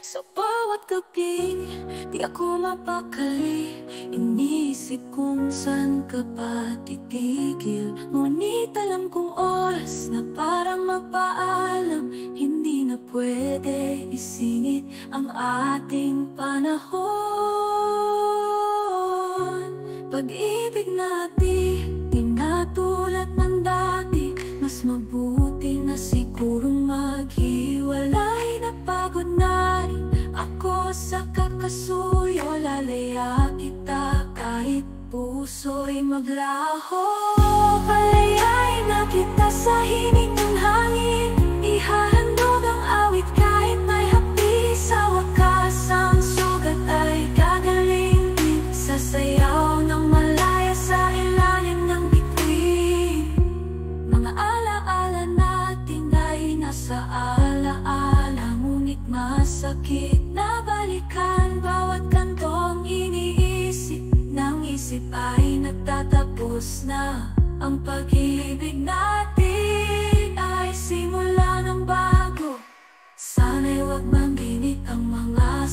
Sa bawat gabing di ako mapakali, iniisip kung saan ka pa titigil. Ngunit alam kong oras na parang magpaalam, hindi na pwede isingit ang ating panahon. Pag-ibig natin, di na tulad ng dati, mas mabuti na sigurong maghiwalay. Napagod na rin ako sa kakasuyo, lalaya kita kahit puso'y maglaho. Palayain na kita sa himig ng hangin, ihahandog ang awit kahit may hapdi. Sa wakas ang sugat ay gagaling din, sasayaw ng malaya sa ilalim ng bituin. Mga alaala natin ay nasa alaala, ngunit masakit na balikan. Bawat kantong iniisip ng isip ay nagtatapos na. Ang pag-ibig natin ay simula ng bago. Sana'y wag maminit ang mga